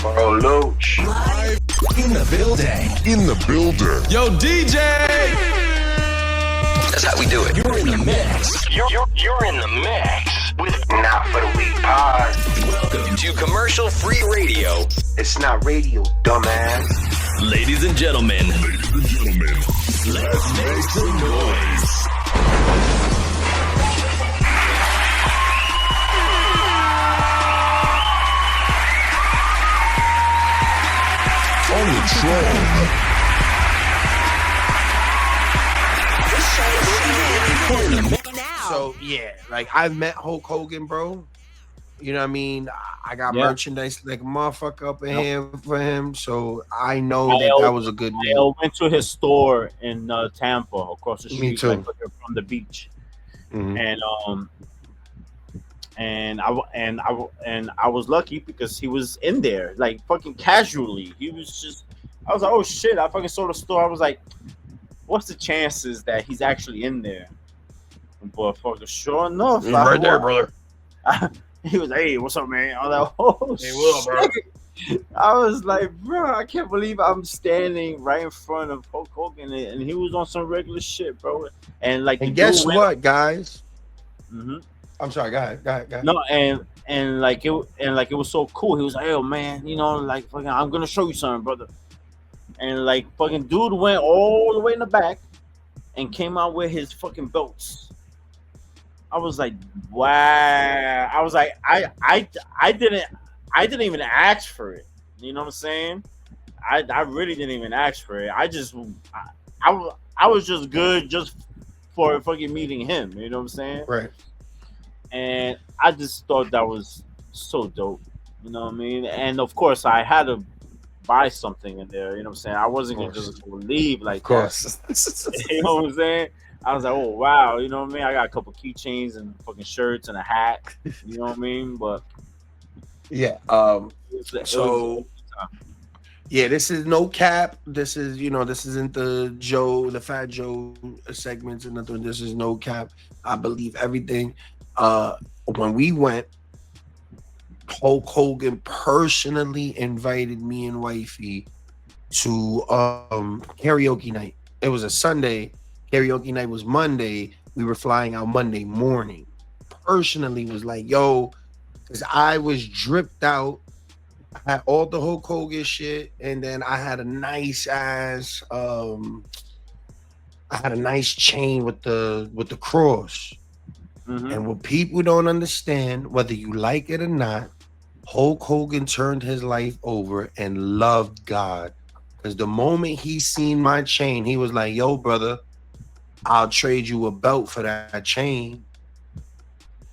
Bro, Luch. Live in the building. In the building. Yo, DJ! That's how we do it. You're in the mix. You're in the mix with Not For The Weak Pod. Welcome to commercial-free radio. It's not radio, dumbass. Ladies and gentlemen. Let's make some noise. On the train. So yeah, like I've met Hulk Hogan, bro. You know what I mean? I got merchandise like a motherfucker up in here for him, so I know that was a good I went to his store in Tampa, across the street. Me too. Like, from the beach, and I was lucky because he was in there, like fucking casually. He was just, I was like, oh shit! I fucking saw the store. I was like, what's the chances that he's actually in there? But fucking sure enough, right there, brother. He was, hey, what's up, man? I was like, oh, hey, what up, bro? I was like, bro, I can't believe I'm standing right in front of Hulk Hogan, and he was on some regular shit, bro. And like, and guess what, guys? I'm sorry, go ahead. No, and like it was so cool. He was like, oh man, you know, like fucking, I'm gonna show you something, brother. And like, fucking dude went all the way in the back and came out with his fucking belts. I was like, wow. I was like, I didn't even ask for it. You know what I'm saying? I really didn't even ask for it. I was just good just for fucking meeting him. You know what I'm saying? Right. And I just thought that was so dope. You know what I mean? And of course, I had to buy something in there. You know what I'm saying? I wasn't gonna just leave like that. You know what I'm saying? I was like, oh wow, you know what I mean? I got a couple keychains and fucking shirts and a hat. You know what I mean? But yeah, yeah, this is no cap. This is, you know, this isn't the Fat Joe segments and nothing. This is no cap. I believe everything. When we went, Hulk Hogan personally invited me and wifey to karaoke night. It was a Sunday. Karaoke night was Monday. We were flying out Monday morning. Personally was like, yo, because I was dripped out. I had all the Hulk Hogan shit, and then I had a nice ass I had a nice chain with the cross. And what people don't understand, whether you like it or not, Hulk Hogan turned his life over and loved God. Because the moment he seen my chain, he was like, yo, brother, I'll trade you a belt for that chain.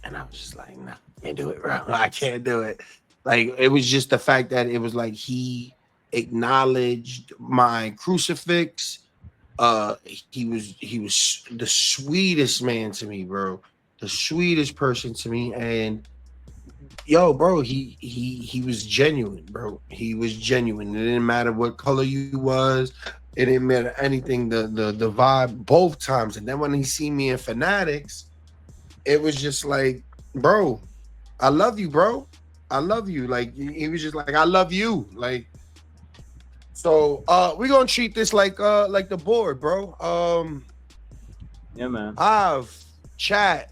And I was just like, nah, I can't do it, bro. I can't do it. Like, it was just the fact that it was like he acknowledged my crucifix. He was the sweetest man to me, bro. The sweetest person to me. And yo, bro, he was genuine, bro. He was genuine. It didn't matter what color you was. It didn't matter anything. The vibe both times. And then when he seen me in Fanatics, it was just like, bro, I love you, bro. I love you. Like, he was just like, I love you. Like, so we're gonna treat this like the board, bro. Yeah, man. Chat,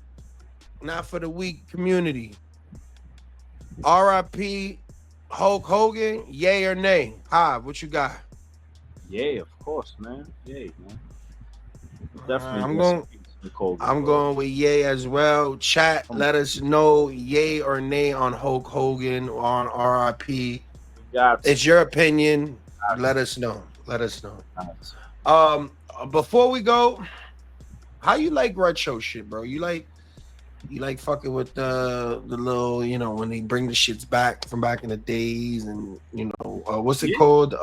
Not For The Weak community. RIP Hulk Hogan, yay or nay? What you got? Yay, of course, man. Yay, man. Definitely. I'm going with yay as well. Chat, let us know yay or nay on Hulk Hogan or on RIP. It's your opinion. Let us know. Before we go, how you like retro shit, bro? You like fucking with the little, you know, when they bring the shits back from back in the days, and you know, what's it called?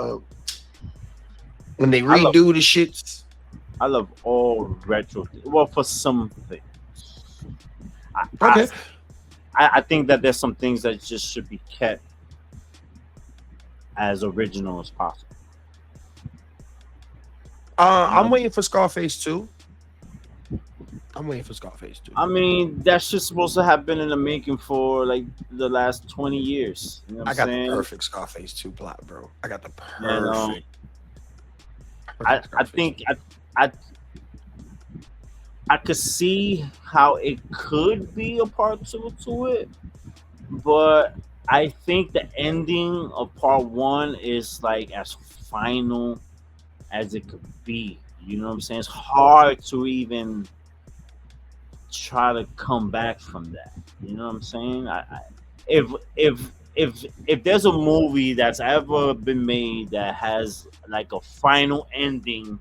When they redo the shits. I love all retro. Well, for some things. I think that there's some things that just should be kept as original as possible. I'm waiting for Scarface 2. I'm waiting for Scarface too. I mean, that shit's supposed to have been in the making for like the last 20 years. You know what I I'm got saying? the perfect Scarface 2 plot, bro. I got the And, perfect. I Scarface. think I could see how it could be a part 2 to it, but I think the ending of part 1 is like as final as it could be. You know what I'm saying? It's hard to even try to come back from that. You know what I'm saying? If if there's a movie that's ever been made that has like a final ending,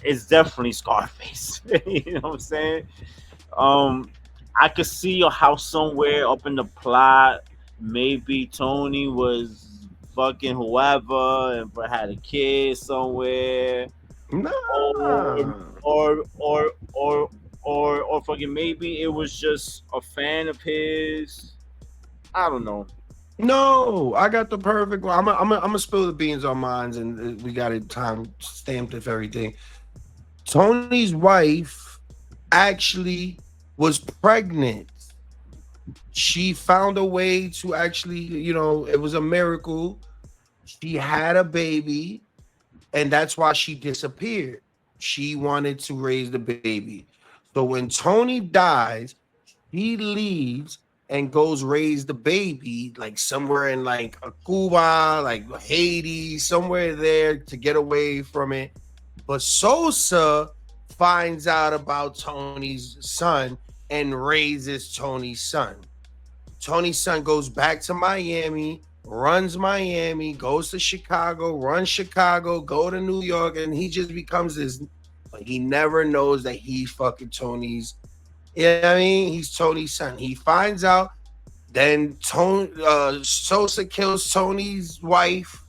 it's definitely Scarface. You know what I'm saying? Um, I could see how somewhere up in the plot, maybe Tony was fucking whoever and had a kid somewhere, Nah. or or or or or fucking maybe it was just a fan of his. I don't know. No, I got the perfect one. I'm gonna spill the beans on mine, and we got it time stamped of everything. Tony's wife actually was pregnant. She found a way to actually, it was a miracle. She had a baby, and that's why she disappeared. She wanted to raise the baby. So when Tony dies, he leaves and goes raise the baby like somewhere in like a Cuba, like Haiti, somewhere there to get away from it. But Sosa finds out about Tony's son and raises Tony's son. Tony's son goes back to Miami, runs Miami, goes to Chicago, runs Chicago, go to New York, and he just becomes this. But he never knows that he's fucking Tony's. I mean, he's Tony's son. He finds out. Then Sosa kills Tony's wife.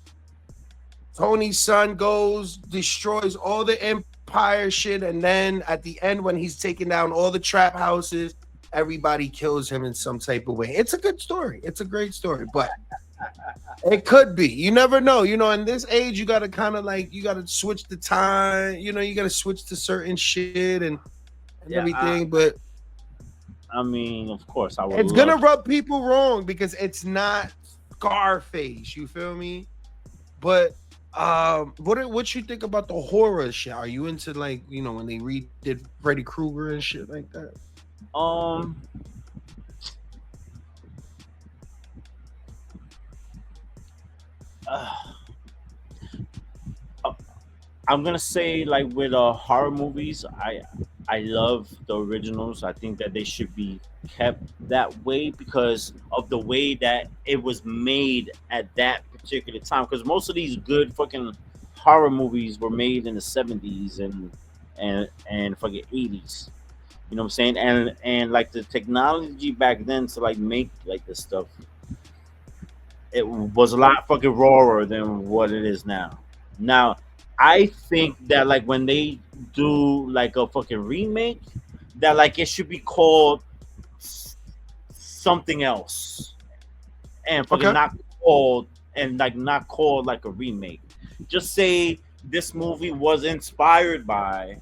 Tony's son goes, destroys all the empire shit, and then at the end, when he's taking down all the trap houses, everybody kills him in some type of way. It's a good story. It's a great story, but it could be. You never know. In this age, you gotta kind of like you gotta switch the time. You gotta switch to certain shit and everything. But I mean, of course, I would. It's gonna rub people wrong because it's not Scarface. You feel me? But what you think about the horror shit? Are you into like when they redid Freddy Krueger and shit like that? I'm gonna say like with horror movies, I love the originals. I think that they should be kept that way because of the way that it was made at that particular time. Because most of these good fucking horror movies were made in the 70s and fucking 80s. You know what I'm saying? And like the technology back then to like make like this stuff, it was a lot fucking rawer than what it is now. Now, I think that like when they do like a fucking remake, that like it should be called something else, and fucking not called like a remake. Just say this movie was inspired by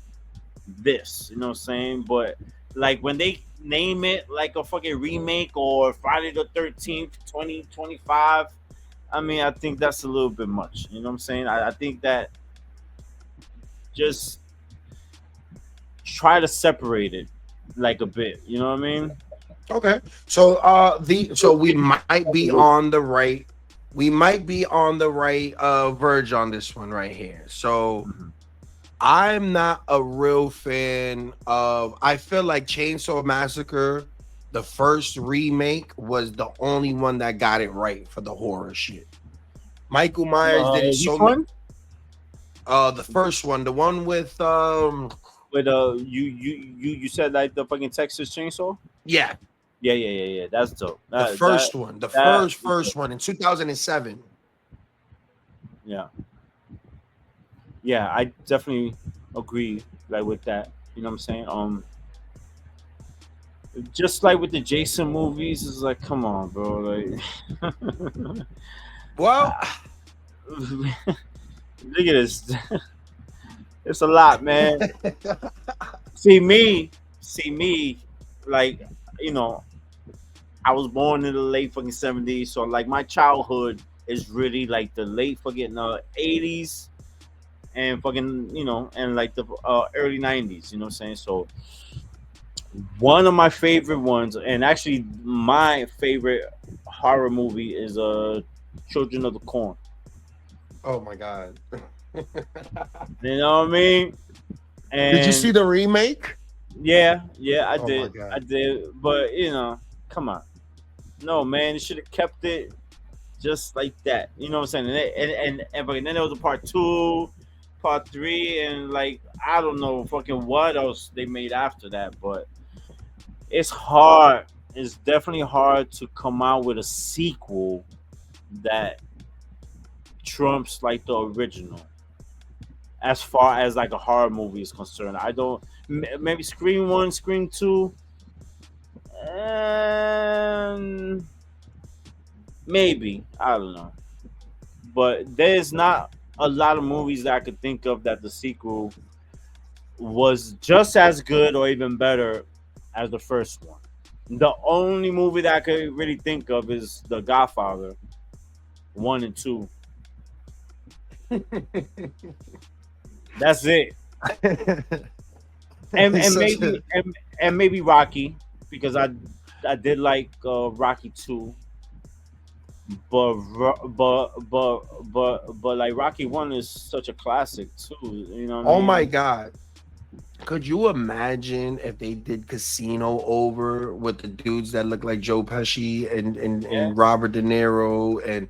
this, you know what I'm saying? But like when they name it like a fucking remake or Friday the 13th 2025, I mean I think that's a little bit much, you know what I'm saying? I think that just try to separate it like a bit, you know what I mean? Okay. So we might be on the right verge on this one right here. So I'm not a real fan of. I feel like Chainsaw Massacre, the first remake, was the only one that got it right for the horror shit. Michael Myers did it so much. The first one, the one with you said like the fucking Texas Chainsaw. Yeah. That's dope. The first one in 2007. Yeah, I definitely agree like with that. You know what I'm saying? Just like with the Jason movies, it's like, come on, bro. Like, well, look at this. It's a lot, man. See me, like, you know, I was born in the late fucking 70s, so like my childhood is really like the late fucking 80s and fucking, and like the early 90s, you know what I'm saying? So one of my favorite ones, and actually my favorite horror movie is Children of the Corn. Oh my god. You know what I mean? And Did you see the remake? yeah, I Oh my did. God. I did. But come on. No, man, you should have kept it just like that. You know what I'm saying? And but then there was a part 2, part 3, and like I don't know fucking what else they made after that, but it's hard. It's definitely hard to come out with a sequel that trumps like the original. As far as like a horror movie is concerned, I don't. Maybe Scream 1, Scream 2, and maybe I don't know. But there's not a lot of movies that I could think of that the sequel was just as good or even better as the first one. The only movie that I could really think of is The Godfather 1 and 2. That's it. And It's such maybe and maybe Rocky, because I did like Rocky 2. But like Rocky 1 is such a classic too. You know what I Oh mean? my god. Could you imagine if they did Casino over with the dudes that look like Joe Pesci and Yeah. Robert De Niro, and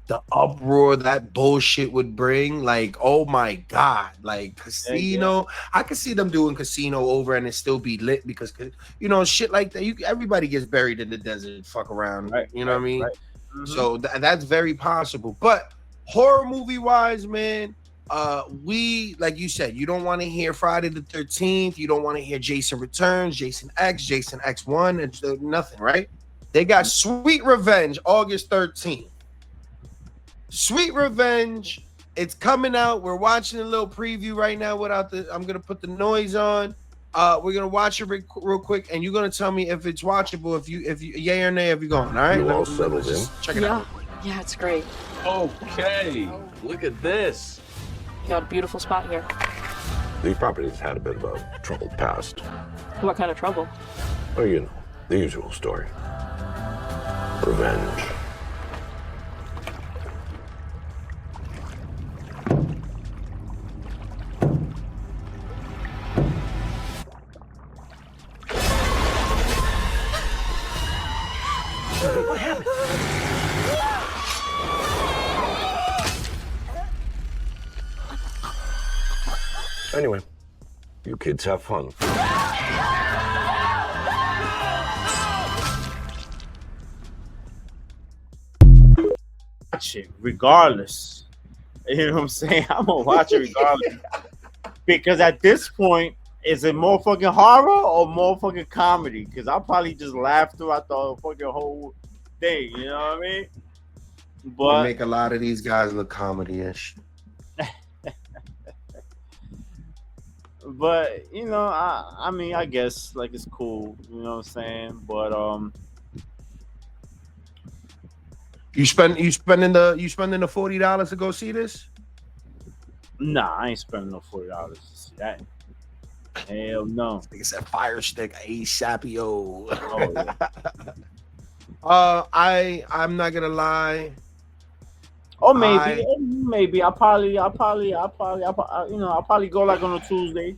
the uproar that bullshit would bring? Like, oh my god, like Casino. I could see them doing Casino over and it still be lit because shit like that. Everybody gets buried in the desert, fuck around. Right, You know what I mean? right. Mhm. So that's very possible. But horror movie wise, man, we, like you said, you don't want to hear Friday the 13th, you don't want to hear Jason Returns, Jason X, Jason X1, it's nothing, right? They got Sweet Revenge August 13th. Sweet Revenge, it's coming out. We're watching a little preview right now I'm gonna put the noise on. We're gonna watch it real quick, and you're gonna tell me if it's watchable, if you yay or nay, if you're going. All right, You all settled in? Check it out. Yeah, it's great. Okay, look at this. You got a beautiful spot here. The property's had a bit of a troubled past. What kind of trouble? Oh, you know, the usual story. Revenge. Anyway, you kids have fun. Watch it regardless. You know what I'm saying? I'm gonna watch it regardless. Because at this point, is it more fucking horror or more fucking comedy? Because I'll probably just laugh throughout the fucking whole thing. You know what I mean? They But make a lot of these guys look comedy-ish. I mean, I guess like it's cool. You know what I'm saying? But You spending the $40 to go see this? nah, I ain't spending no $40 to see that. Hell no. Like I said, Fire Stick, ASAPio. Oh, yeah. I'm not gonna lie. Or maybe I'll probably go like on a Tuesday.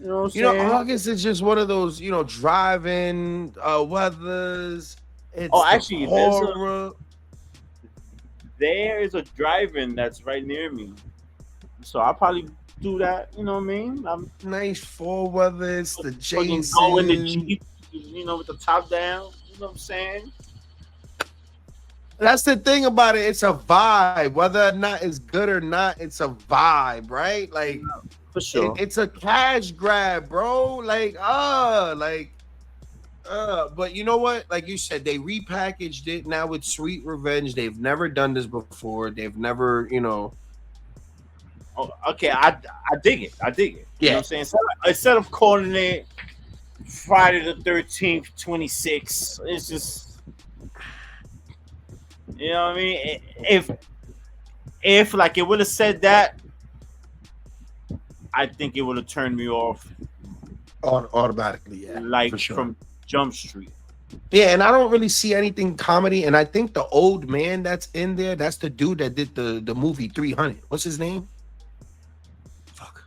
You know what I'm saying? August is just one of those, drive-in weathers. It's Oh, actually, horror. there is a drive-in that's right near me, so I'll probably do that. You know what I mean? I'm Nice fall weather. It's the fucking go in the Jason. Jeep, with the top down. You know what I'm saying? That's the thing about it. It's a vibe. Whether or not it's good or not, it's a vibe, right? Like, For sure. it's a cash grab, bro. But you know what? Like you said, they repackaged it now with Sweet Revenge. They've never done this before. They've never, Oh, okay, I dig it. I dig it. You know what I'm saying? So, instead of calling it Friday the 13th, 26, it's just, you know what I mean? If like it would have said that, I think it would have turned me off Automatically, yeah. like for sure. from Jump Street. Yeah, and I don't really see anything comedy. And I think the old man that's in there, that's the dude that did the movie 300. What's his name? Fuck.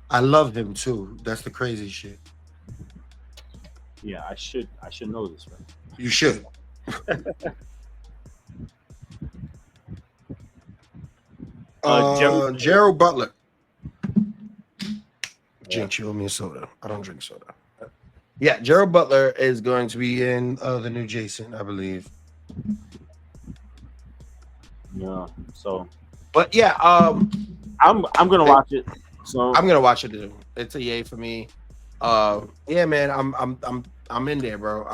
I love him too. That's the crazy shit. Yeah, I should know this, right? You should. Gerald Butler. Jinx, you owe me a soda. I don't drink soda. Yeah, Gerald Butler is going to be in the new Jason, I believe. Yeah. So, but yeah, I'm gonna watch it. So I'm gonna watch it too. It's a yay for me. Yeah, man, I'm in there, bro.